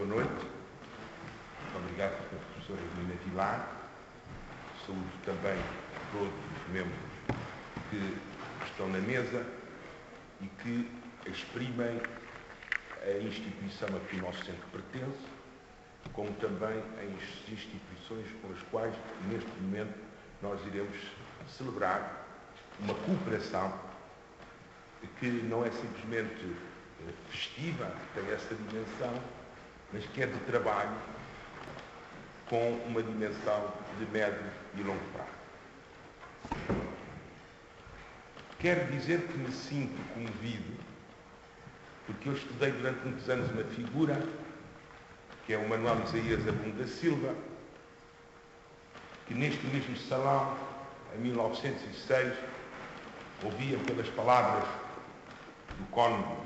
boa noite. Muito obrigado, Sra. Professora Helena Vilar. Saúdo também todos os membros que estão na mesa e que exprimem a instituição a que o nosso centro pertence, como também as instituições com as quais, neste momento, nós iremos celebrar uma cooperação que não é simplesmente festiva, tem essa dimensão, mas que é de trabalho com uma dimensão de médio e longo prazo. Quero dizer que me sinto comovido, porque eu estudei durante muitos anos uma figura, que é o Manuel Isaías Abundo da Silva, que neste mesmo salão, em 1906, ouvia pelas palavras do Cónigo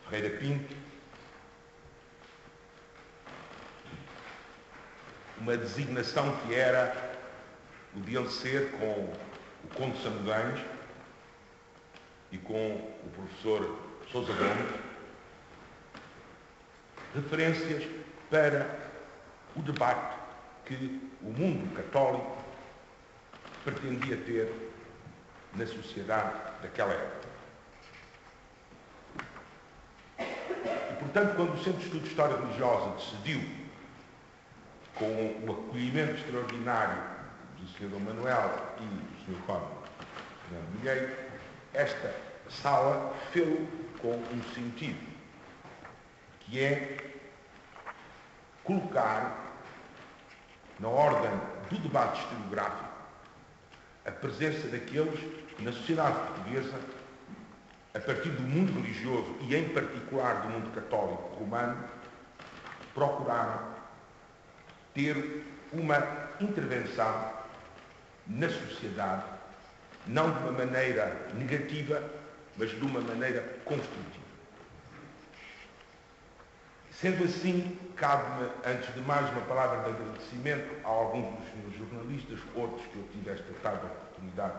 Ferreira Pinto uma designação que era o de ele ser, com o Conde Samudães e com o professor Sousa Gomes, referências para o debate que o mundo católico pretendia ter na sociedade daquela época. E, portanto, quando o Centro de Estudo de História Religiosa decidiu, com o acolhimento extraordinário do Sr. Dom Manuel e do Sr. Cónigo Fernando Milheiro, esta sala fê-lo com um sentido, que é colocar na ordem do debate historiográfico a presença daqueles que na sociedade portuguesa, a partir do mundo religioso e em particular do mundo católico romano, procuraram ter uma intervenção na sociedade, não de uma maneira negativa, mas de uma maneira construtiva. Sendo assim, cabe-me, antes de mais, uma palavra de agradecimento a alguns dos senhores jornalistas, outros que eu tive esta tarde a oportunidade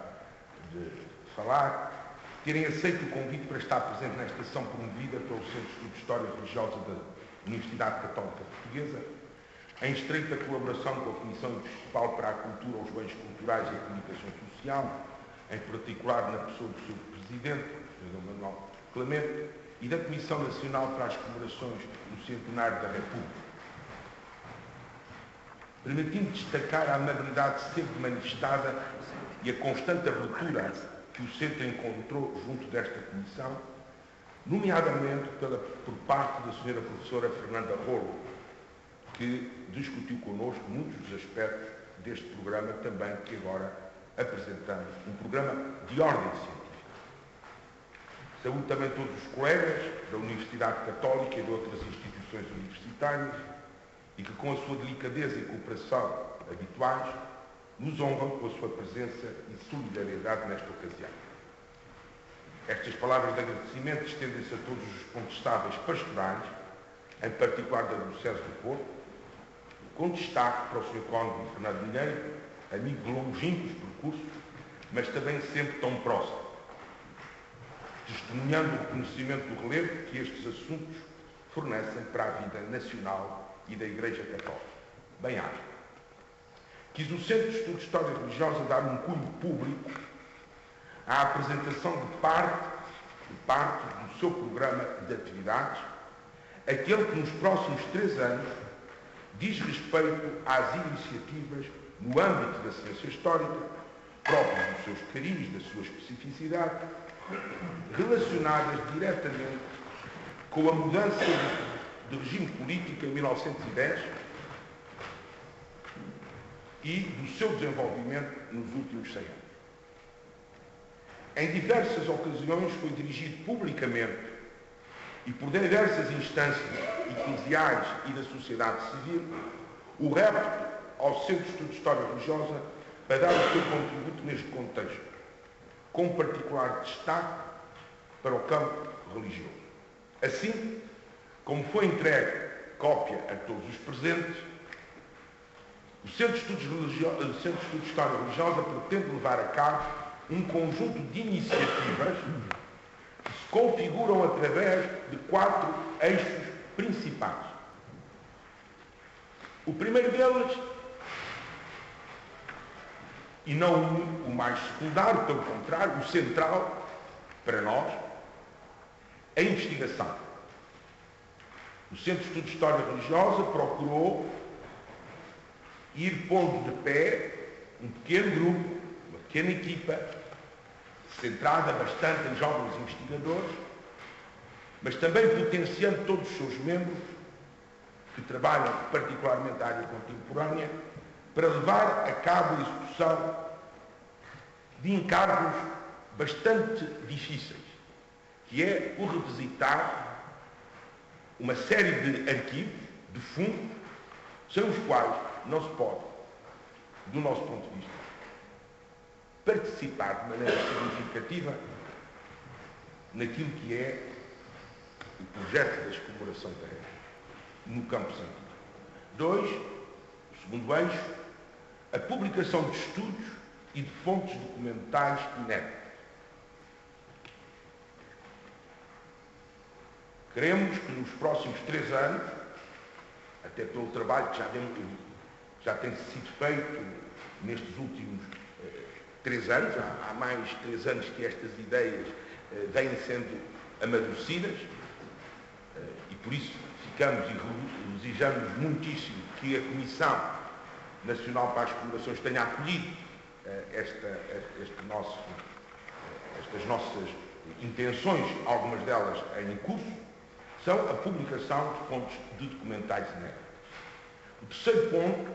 de falar, terem aceito o convite para estar presente nesta sessão promovida pelo Centro de Estudo de História Religiosa da Universidade Católica Portuguesa, em estreita colaboração com a Comissão Episcopal para a Cultura, os Bens Culturais e a Comunicação Social, em particular na pessoa do seu Presidente, o Sr. Manuel Clemente, e da Comissão Nacional para as Comemorações do Centenário da República. Permitindo destacar a amabilidade sempre manifestada e a constante abertura que o Centro encontrou junto desta Comissão, nomeadamente por parte da Sra. Professora Fernanda Rolo, que discutiu connosco muitos dos aspectos deste programa também que agora apresentamos, um programa de ordem científica. Saúdo também todos os colegas da Universidade Católica e de outras instituições universitárias e que, com a sua delicadeza e cooperação habituais, nos honram com a sua presença e solidariedade nesta ocasião. Estas palavras de agradecimento estendem-se a todos os condestáveis pastorais, em particular da Diocese do Porto, com destaque para o Sr. Cónigo Fernando Milheiro, amigo de longínquos percursos, mas também sempre tão próximo, testemunhando o reconhecimento do relevo que estes assuntos fornecem para a vida nacional e da Igreja Católica. Bem-aja. Quis o Centro de Estudo de História Religiosa dar um cunho público à apresentação de parte do seu programa de atividades, aquele que nos próximos 3 anos diz respeito às iniciativas no âmbito da ciência histórica, próprias dos seus carinhos, da sua especificidade, relacionadas diretamente com a mudança de regime político em 1910 e do seu desenvolvimento nos últimos 100 anos. Em diversas ocasiões foi dirigido publicamente e por diversas instâncias eclesiais e da sociedade civil o repto ao Centro de Estudo de História Religiosa para dar o seu contributo neste contexto, com particular destaque para o campo religioso. Assim, como foi entregue cópia a todos os presentes, o Centro de Estudo de História Religiosa pretende levar a cabo um conjunto de iniciativas que se configuram através de 4 eixos principais. O primeiro deles, e não o mais secundário, pelo contrário, o central, para nós, a investigação. O Centro de Estudos de História Religiosa procurou ir pondo de pé um pequeno grupo, uma pequena equipa, centrada bastante em jovens investigadores, mas também potenciando todos os seus membros, que trabalham particularmente na área contemporânea, para levar a cabo a execução de encargos bastante difíceis, que é o revisitar uma série de arquivos, de fundos, sem os quais não se pode, do nosso ponto de vista, participar de maneira significativa naquilo que é o projeto da excomemoração terrestre no campo científico. 2, o segundo eixo, a publicação de estudos e de fontes documentais inéditas. Queremos que nos próximos 3 anos, até pelo trabalho que já tem sido feito nestes últimos 3 anos, há mais 3 anos que estas ideias vêm sendo amadurecidas, e por isso ficamos e desejamos muitíssimo que a Comissão Nacional para as Explorações tenha acolhido estas nossas intenções, algumas delas em curso, são a publicação de fontes de documentais inéditos. O terceiro ponto,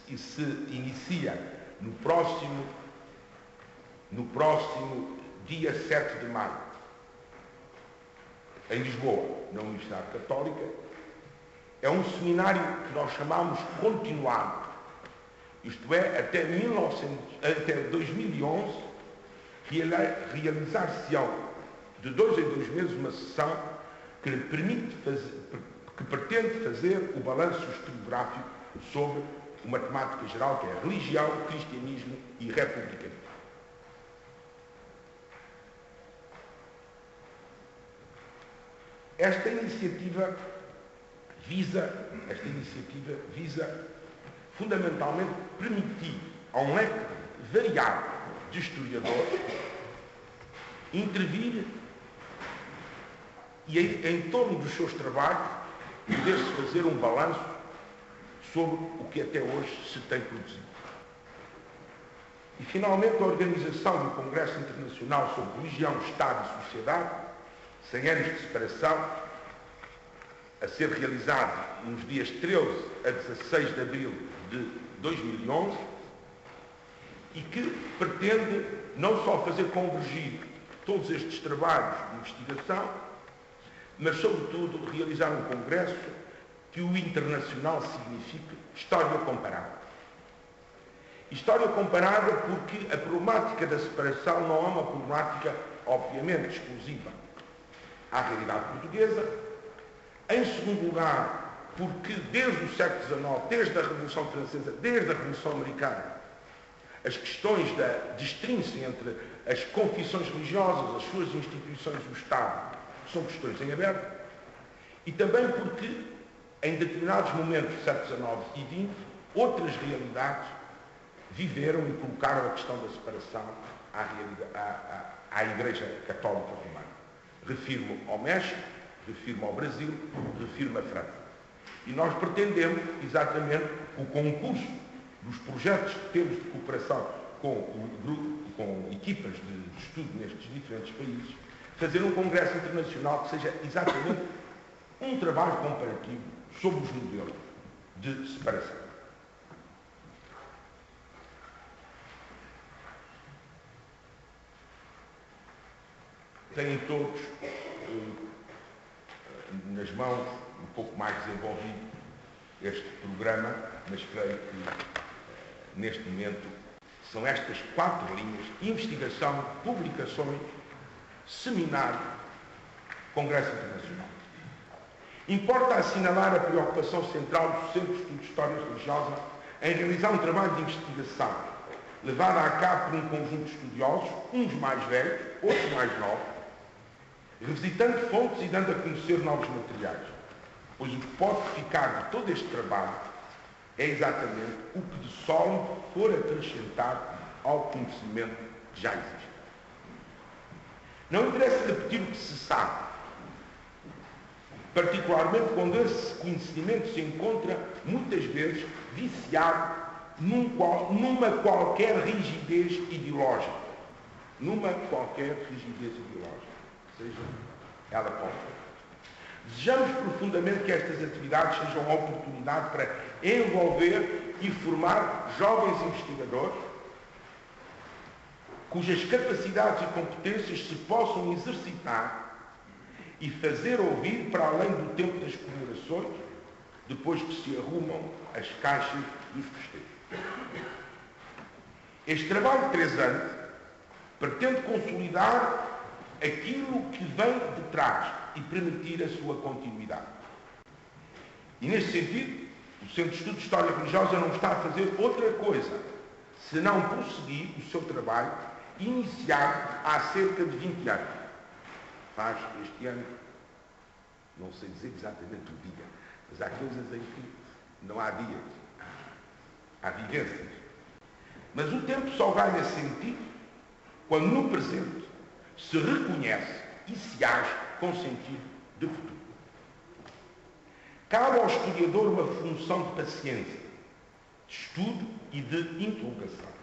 e se inicia no próximo dia 7 de maio, em Lisboa, na Universidade Católica, é um seminário que nós chamamos continuado, isto é, até 2011, realizar-se-ão de 2 em 2 meses uma sessão que lhe que pretende fazer o balanço historiográfico sobre uma temática geral que é religião, cristianismo e republicanismo. Esta iniciativa visa fundamentalmente permitir a um leque variado de historiadores intervir e em torno dos seus trabalhos poder-se fazer um balanço sobre o que até hoje se tem produzido. E finalmente a organização do Congresso Internacional sobre Religião, Estado e Sociedade, 100 anos de separação, a ser realizado nos dias 13 a 16 de abril de 2011, e que pretende não só fazer convergir todos estes trabalhos de investigação, mas, sobretudo, realizar um congresso que o internacional signifique história comparada. História comparada porque a problemática da separação não é uma problemática, obviamente, exclusiva à realidade portuguesa. Em segundo lugar, porque desde o século XIX, desde a Revolução Francesa, desde a Revolução Americana, as questões da destrinça entre as confissões religiosas, as suas instituições e o Estado, são questões em aberto, e também porque, em determinados momentos do século XIX e XX, outras realidades viveram e colocaram a questão da separação à Igreja Católica Romana. Refiro-me ao México, refiro-me ao Brasil, refiro-me à França. E nós pretendemos, exatamente, o concurso dos projetos que temos de cooperação com equipas de estudo nestes diferentes países, fazer um congresso internacional que seja exatamente um trabalho comparativo sobre os modelos de separação. Têm todos nas mãos, um pouco mais desenvolvido, este programa, mas creio que neste momento são estas 4 linhas: investigação, publicações, seminário, Congresso Internacional. Importa assinalar a preocupação central do Centro de Estudos de História Religiosa em realizar um trabalho de investigação levado a cabo por um conjunto de estudiosos, uns mais velhos, outros mais novos, revisitando fontes e dando a conhecer novos materiais, pois o que pode ficar de todo este trabalho é exatamente o que de sólido for acrescentado ao conhecimento que já existe. Não interessa repetir o que se sabe, particularmente quando esse conhecimento se encontra, muitas vezes, viciado numa qualquer rigidez ideológica. Numa qualquer rigidez ideológica, seja ela qual for. Desejamos profundamente que estas atividades sejam uma oportunidade para envolver e formar jovens investigadores cujas capacidades e competências se possam exercitar e fazer ouvir para além do tempo das comemorações, depois que se arrumam as caixas dos festejos. Este trabalho de 3 anos pretende consolidar aquilo que vem de trás e permitir a sua continuidade. E neste sentido, o Centro de Estudo de História Religiosa não está a fazer outra coisa senão prosseguir o seu trabalho iniciado há cerca de 20 anos. Faz este ano, não sei dizer exatamente o dia, mas há coisas em que não há dias, há vivências. Mas o tempo só ganha sentido quando no presente se reconhece e se age com sentido de futuro. Cabe ao historiador uma função de paciência, de estudo e de interrogação.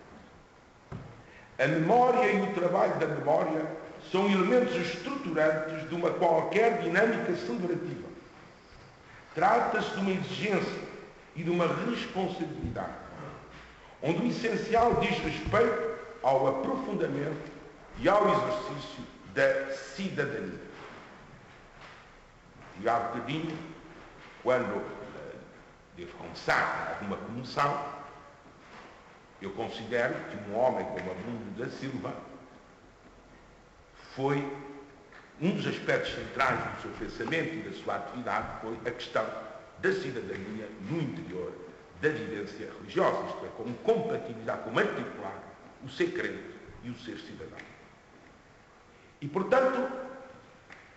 A memória e o trabalho da memória são elementos estruturantes de uma qualquer dinâmica celebrativa. Trata-se de uma exigência e de uma responsabilidade, onde o essencial diz respeito ao aprofundamento e ao exercício da cidadania. E há bocadinho, quando devo confessar alguma comoção, eu considero que um homem como Abundo da Silva foi um dos aspectos centrais do seu pensamento e da sua atividade foi a questão da cidadania no interior da vivência religiosa, isto é, como compatibilizar, como articular o ser crente e o ser cidadão. E, portanto,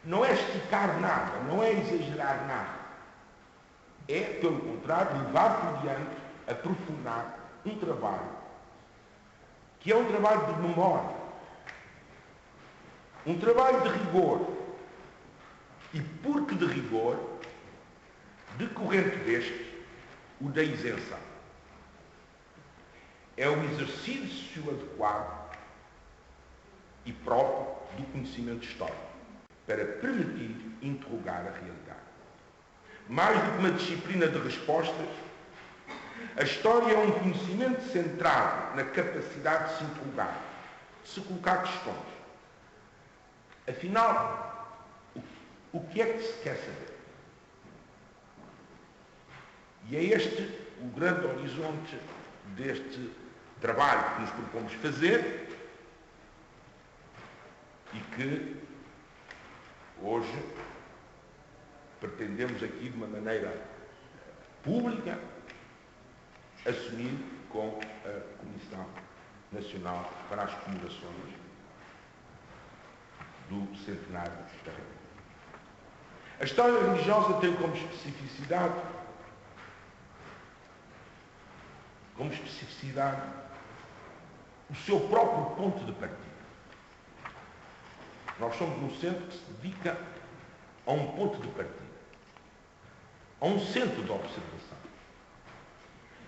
não é esticar nada, não é exagerar nada. É, pelo contrário, levar por diante, aprofundar um trabalho que é um trabalho de memória, um trabalho de rigor. E, porque de rigor, decorrente deste, o da isenção. É o exercício adequado e próprio do conhecimento histórico para permitir interrogar a realidade. Mais do que uma disciplina de respostas, a história é um conhecimento centrado na capacidade de se interrogar, de se colocar questões. Afinal, o que é que se quer saber? E é este o grande horizonte deste trabalho que nos propomos fazer e que hoje pretendemos aqui de uma maneira pública assumir com a Comissão Nacional para as Comemorações do Centenário da República. A história religiosa tem como especificidade o seu próprio ponto de partida. Nós somos um centro que se dedica a um ponto de partida, a um centro de observação.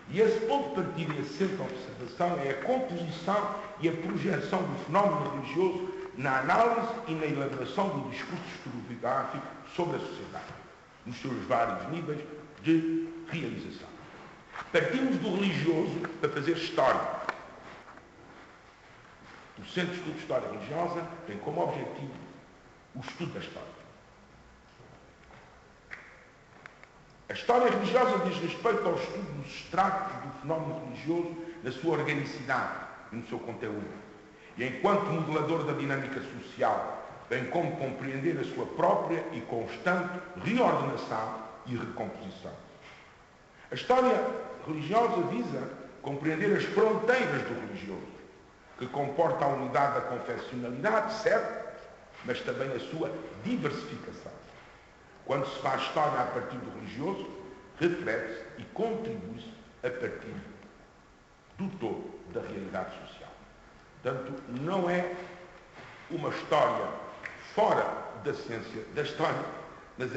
E esse ponto de partida e esse centro de observação é a composição e a projeção do fenómeno religioso na análise e na elaboração do discurso historiográfico sobre a sociedade, nos seus vários níveis de realização. Partimos do religioso para fazer história. O Centro de Estudo de História Religiosa tem como objetivo o estudo da história. A história religiosa diz respeito ao estudo dos estratos do fenómeno religioso na sua organicidade e no seu conteúdo. E enquanto modelador da dinâmica social, bem como compreender a sua própria e constante reordenação e recomposição. A história religiosa visa compreender as fronteiras do religioso, que comporta a unidade da confessionalidade, certo, mas também a sua diversificação. Quando se faz história a partir do religioso, reflete-se e contribui-se a partir do todo da realidade social. Portanto, não é uma história fora da ciência da história, mas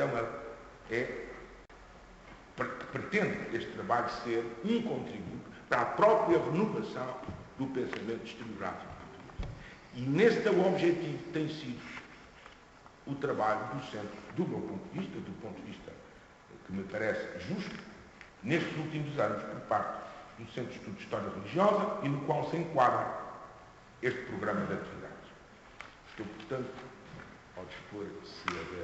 pretende este trabalho ser um contributo para a própria renovação do pensamento historiográfico português. E neste objetivo tem sido o trabalho do centro, do meu ponto de vista, do ponto de vista que me parece justo, nestes últimos anos, por parte do Centro de Estudos de História Religiosa, e no qual se enquadra este programa de atividades. Estou, portanto, ao dispor, se houver